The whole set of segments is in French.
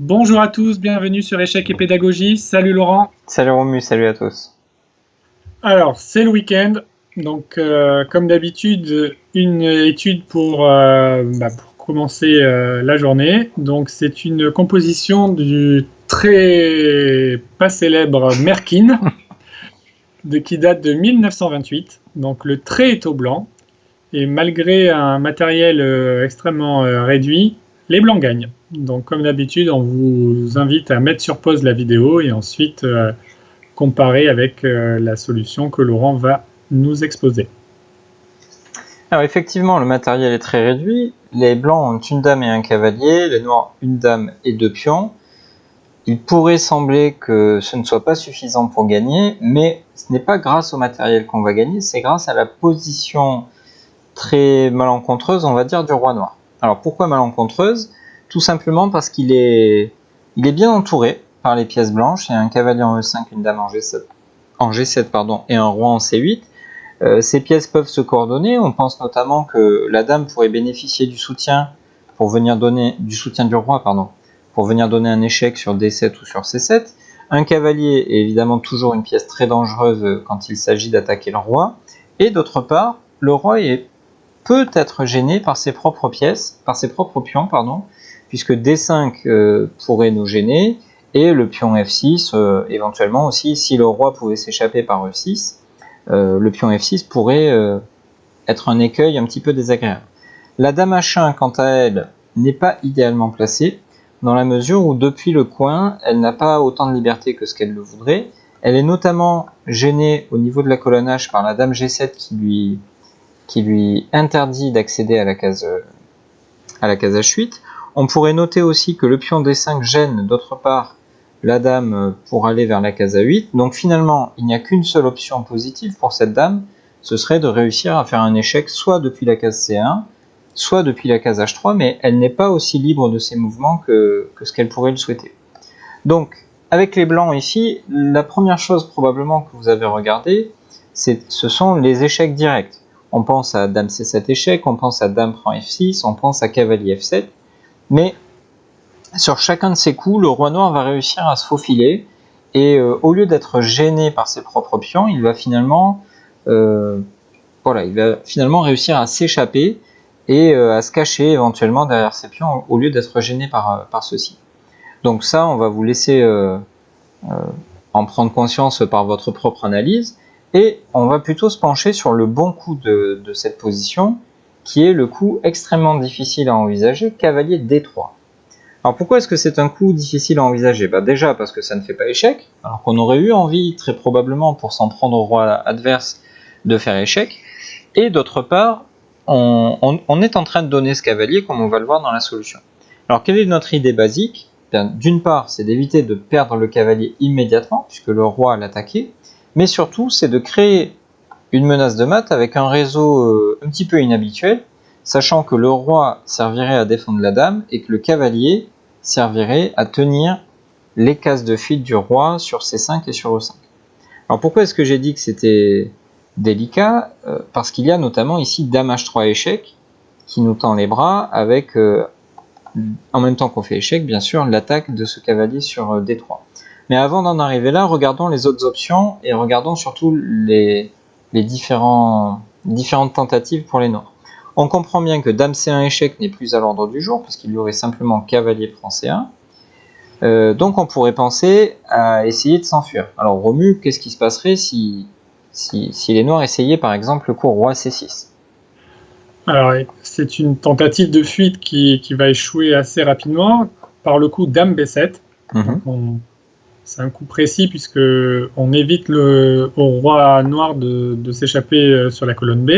Bonjour à tous, bienvenue sur Échecs et Pédagogie. Salut Laurent. Salut Romu, salut à tous. Alors, c'est le week-end, donc comme d'habitude, une étude pour commencer la journée. Donc, c'est une composition du très pas célèbre Merkin, qui date de 1928. Donc, le trait est au blanc, et malgré un matériel extrêmement réduit, les blancs gagnent. Donc, comme d'habitude, on vous invite à mettre sur pause la vidéo et ensuite comparer avec la solution que Laurent va nous exposer. Alors effectivement, le matériel est très réduit. Les blancs ont une dame et un cavalier, les noirs une dame et deux pions. Il pourrait sembler que ce ne soit pas suffisant pour gagner, mais ce n'est pas grâce au matériel qu'on va gagner, c'est grâce à la position très malencontreuse, on va dire, du roi noir. Alors pourquoi malencontreuse? Tout simplement parce qu'il est bien entouré par les pièces blanches. Il y a un cavalier en E5, une dame en G7 et un roi en C8. Ces pièces peuvent se coordonner. On pense notamment que la dame pourrait bénéficier du soutien du roi, pour venir donner un échec sur D7 ou sur C7. Un cavalier est évidemment toujours une pièce très dangereuse quand il s'agit d'attaquer le roi. Et d'autre part, le roi peut être gêné par ses propres pions, puisque D5 pourrait nous gêner, et le pion F6 éventuellement aussi, si le roi pouvait s'échapper par E6, le pion F6 pourrait être un écueil un petit peu désagréable. La dame H1, quant à elle, n'est pas idéalement placée, dans la mesure où depuis le coin, elle n'a pas autant de liberté que ce qu'elle le voudrait. Elle est notamment gênée au niveau de la colonne H par la dame G7 qui lui interdit d'accéder à la case H8. On pourrait noter aussi que le pion D5 gêne d'autre part la dame pour aller vers la case A8. Donc finalement, il n'y a qu'une seule option positive pour cette dame, ce serait de réussir à faire un échec soit depuis la case C1, soit depuis la case H3, mais elle n'est pas aussi libre de ses mouvements que ce qu'elle pourrait le souhaiter. Donc, avec les blancs ici, la première chose probablement que vous avez regardé, ce sont les échecs directs. On pense à dame C7 échec, on pense à dame prend F6, on pense à cavalier F7, mais sur chacun de ces coups, le roi noir va réussir à se faufiler, et au lieu d'être gêné par ses propres pions, il va finalement réussir à s'échapper et à se cacher éventuellement derrière ses pions, au lieu d'être gêné par ceux-ci. Donc ça, on va vous laisser en prendre conscience par votre propre analyse, et on va plutôt se pencher sur le bon coup de cette position, qui est le coup extrêmement difficile à envisager, cavalier D3. Alors pourquoi est-ce que c'est un coup difficile à envisager? Déjà parce que ça ne fait pas échec, alors qu'on aurait eu envie très probablement pour s'en prendre au roi adverse de faire échec, et d'autre part, on est en train de donner ce cavalier comme on va le voir dans la solution. Alors quelle est notre idée basique? D'une part, c'est d'éviter de perdre le cavalier immédiatement, puisque le roi l'a attaqué, mais surtout, c'est de créer une menace de mat avec un réseau un petit peu inhabituel, sachant que le roi servirait à défendre la dame et que le cavalier servirait à tenir les cases de fuite du roi sur C5 et sur E5. Alors pourquoi est-ce que j'ai dit que c'était délicat? Parce qu'il y a notamment ici dame H3 échec, qui nous tend les bras avec en même temps qu'on fait échec, bien sûr, l'attaque de ce cavalier sur D3. Mais avant d'en arriver là, regardons les autres options et regardons surtout les différentes tentatives pour les noirs. On comprend bien que dame C1 échec n'est plus à l'ordre du jour, puisqu'il y aurait simplement cavalier prend C1. Donc on pourrait penser à essayer de s'enfuir. Alors Romu, qu'est-ce qui se passerait si les noirs essayaient par exemple le coup roi C6? Alors, c'est une tentative de fuite qui va échouer assez rapidement par le coup dame B7. C'est un coup précis puisque on évite au roi noir de s'échapper sur la colonne B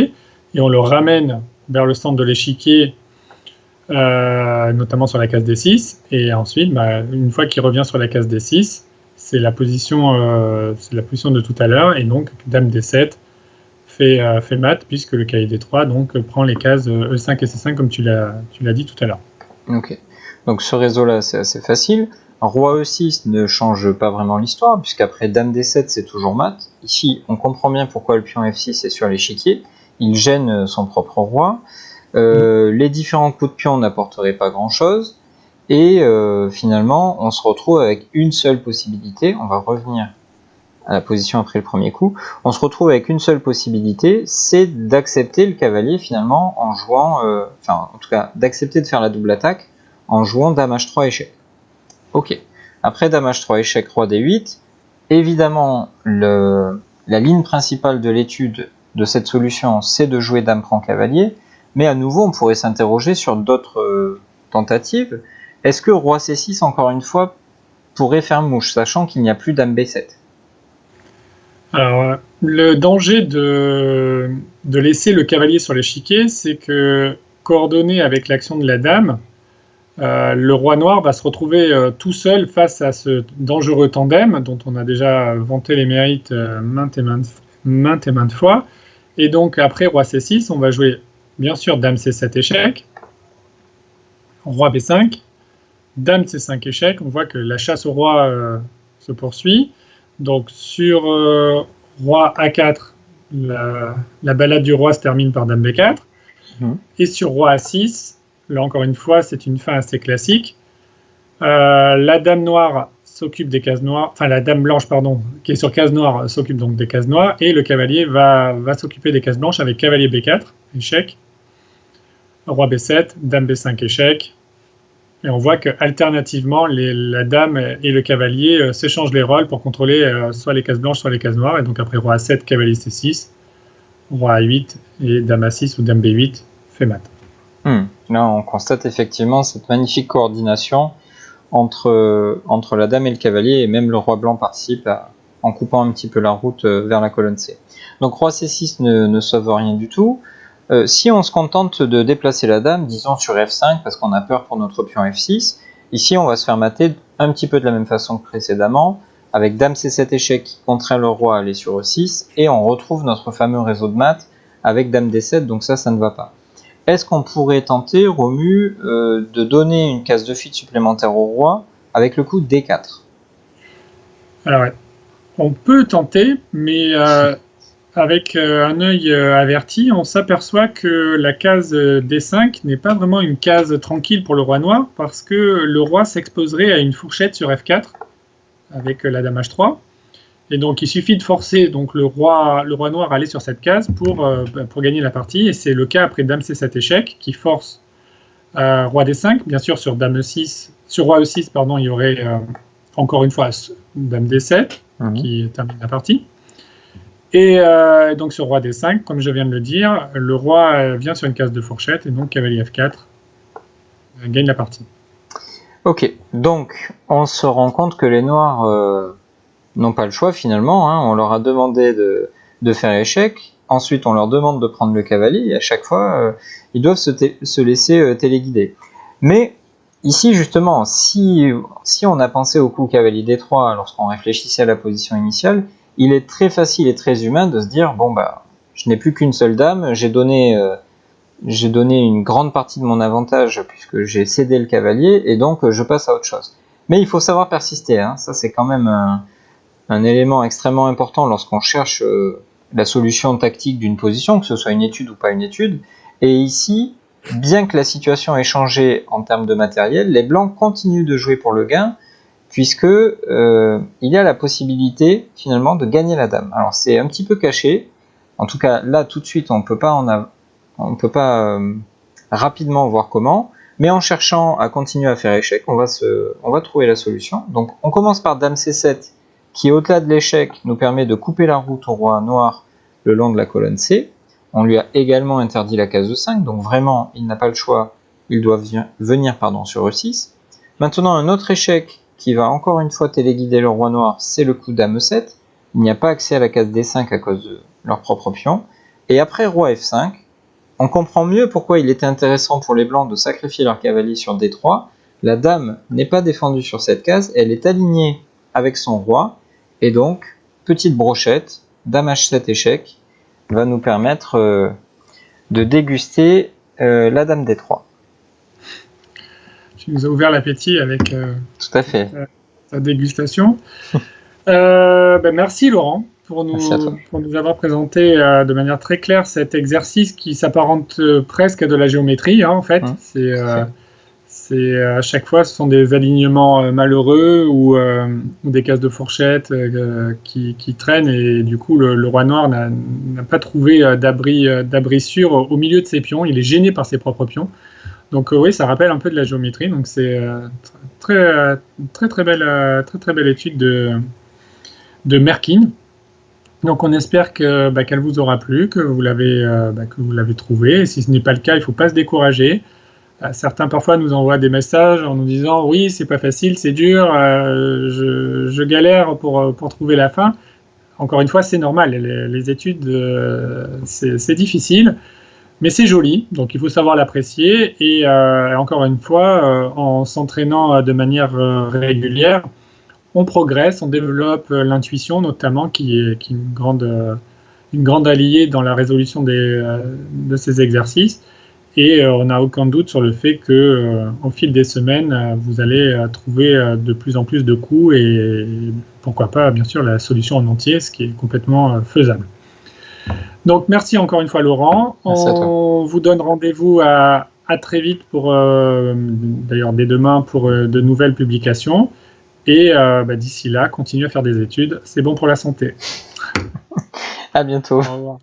et on le ramène vers le centre de l'échiquier, notamment sur la case D6. Et ensuite, une fois qu'il revient sur la case D6, c'est la position de tout à l'heure, et donc dame D7 fait mat, puisque le cavalier D3 donc prend les cases E5 et C5 comme tu l'as dit tout à l'heure. Ok, donc ce réseau-là c'est assez facile. Roi E6 ne change pas vraiment l'histoire, puisqu'après dame D7 c'est toujours mat. Ici on comprend bien pourquoi le pion F6 est sur l'échiquier, il gêne son propre roi. Les différents coups de pion n'apporteraient pas grand chose, Et finalement, on se retrouve avec une seule possibilité. On va revenir à la position après le premier coup. On se retrouve avec une seule possibilité, c'est d'accepter le cavalier finalement en jouant, en tout cas d'accepter de faire la double attaque en jouant dame h3 échec. Ok. Après dame h3 échec, roi d8. Évidemment, la ligne principale de l'étude de cette solution, c'est de jouer dame prend cavalier. Mais à nouveau, on pourrait s'interroger sur d'autres tentatives. Est-ce que roi c6, encore une fois, pourrait faire mouche, sachant qu'il n'y a plus dame b7? Alors, le danger de laisser le cavalier sur l'échiquier, c'est que, coordonné avec l'action de la dame, le roi noir va se retrouver tout seul face à ce dangereux tandem, dont on a déjà vanté les mérites maintes et maintes fois. Et donc, après roi c6, on va jouer, bien sûr, dame c7 échec, roi b5, dame c5 échec. On voit que la chasse au roi se poursuit. Donc sur roi A4, la balade du roi se termine par dame B4. Et sur roi A6, là encore une fois, c'est une fin assez classique. La dame noire s'occupe des cases noires, enfin la dame blanche, pardon, qui est sur case noire, s'occupe donc des cases noires, et le cavalier va s'occuper des cases blanches avec cavalier B4, échec, roi B7, dame B5, échec. Et on voit qu'alternativement, la dame et le cavalier s'échangent les rôles pour contrôler soit les cases blanches, soit les cases noires. Et donc après roi A7, cavalier C6, roi A8 et dame A6 ou dame B8 fait mat. Là, on constate effectivement cette magnifique coordination entre la dame et le cavalier, et même le roi blanc participe en coupant un petit peu la route vers la colonne C. Donc roi C6 ne sauve rien du tout. Si on se contente de déplacer la dame, disons sur F5, parce qu'on a peur pour notre pion F6, ici on va se faire mater un petit peu de la même façon que précédemment, avec dame C7 échec qui contraint le roi à aller sur E6, et on retrouve notre fameux réseau de maths avec dame D7, donc ça ne va pas. Est-ce qu'on pourrait tenter, Romu, de donner une case de fuite supplémentaire au roi avec le coup D4? Alors ouais, on peut tenter, mais avec un œil averti, on s'aperçoit que la case D5 n'est pas vraiment une case tranquille pour le roi noir, parce que le roi s'exposerait à une fourchette sur F4 avec la dame H3. Et donc il suffit de forcer donc, le roi noir à aller sur cette case pour gagner la partie. Et c'est le cas après dame C7 échec qui force roi D5. Bien sûr sur dame E6, sur roi E6, pardon, il y aurait encore une fois dame D7 qui termine la partie. Et donc sur roi D5, comme je viens de le dire, le roi vient sur une case de fourchette et donc cavalier F4 gagne la partie. Ok, donc on se rend compte que les noirs n'ont pas le choix finalement, hein. On leur a demandé de faire échec, ensuite on leur demande de prendre le cavalier, et à chaque fois ils doivent se laisser téléguider. Mais ici justement, si on a pensé au coup cavalier D3 lorsqu'on réfléchissait à la position initiale, il est très facile et très humain de se dire, bon bah, je n'ai plus qu'une seule dame, j'ai donné une grande partie de mon avantage puisque j'ai cédé le cavalier, et donc je passe à autre chose. Mais il faut savoir persister, hein. Ça c'est quand même un élément extrêmement important lorsqu'on cherche la solution tactique d'une position, que ce soit une étude ou pas une étude. Et ici, bien que la situation ait changé en termes de matériel, les blancs continuent de jouer pour le gain, puisque il y a la possibilité finalement de gagner la dame. Alors c'est un petit peu caché, en tout cas là tout de suite on peut pas rapidement voir comment, mais en cherchant à continuer à faire échec, on va trouver la solution. Donc on commence par dame C7, qui au-delà de l'échec nous permet de couper la route au roi noir le long de la colonne C. On lui a également interdit la case E5, donc vraiment il n'a pas le choix, il doit venir sur E6. Maintenant un autre échec qui va encore une fois téléguider le roi noir, c'est le coup dame E7. Il n'y a pas accès à la case D5 à cause de leur propre pion. Et après roi F5, on comprend mieux pourquoi il était intéressant pour les blancs de sacrifier leur cavalier sur D3. La dame n'est pas défendue sur cette case, elle est alignée avec son roi, et donc, petite brochette, dame H7 échec, va nous permettre de déguster la dame D3. Tu nous as ouvert l'appétit avec tout à fait. ta dégustation. Merci Laurent pour nous avoir présenté de manière très claire cet exercice qui s'apparente presque à de la géométrie, hein, en fait. à chaque fois, ce sont des alignements malheureux ou des cases de fourchette qui traînent, et du coup, le roi noir n'a pas trouvé d'abri sûr au milieu de ses pions. Il est gêné par ses propres pions. Donc oui, ça rappelle un peu de la géométrie. Donc c'est très belle étude de Merkin. Donc on espère qu'elle vous aura plu, que vous l'avez trouvée. Et si ce n'est pas le cas, il ne faut pas se décourager. Certains parfois nous envoient des messages en nous disant oui, c'est pas facile, c'est dur, je galère pour trouver la fin. Encore une fois, c'est normal. Les études, c'est difficile. Mais c'est joli, donc il faut savoir l'apprécier. Et encore une fois, en s'entraînant de manière régulière, on progresse, on développe l'intuition notamment, qui est une grande alliée dans la résolution de ces exercices. Et on n'a aucun doute sur le fait qu'au fil des semaines, vous allez trouver de plus en plus de coups et pourquoi pas, bien sûr, la solution en entier, ce qui est complètement faisable. Donc merci encore une fois Laurent, on vous donne rendez-vous à très vite d'ailleurs dès demain pour de nouvelles publications, et d'ici là, continuez à faire des études, c'est bon pour la santé. À bientôt. Au revoir.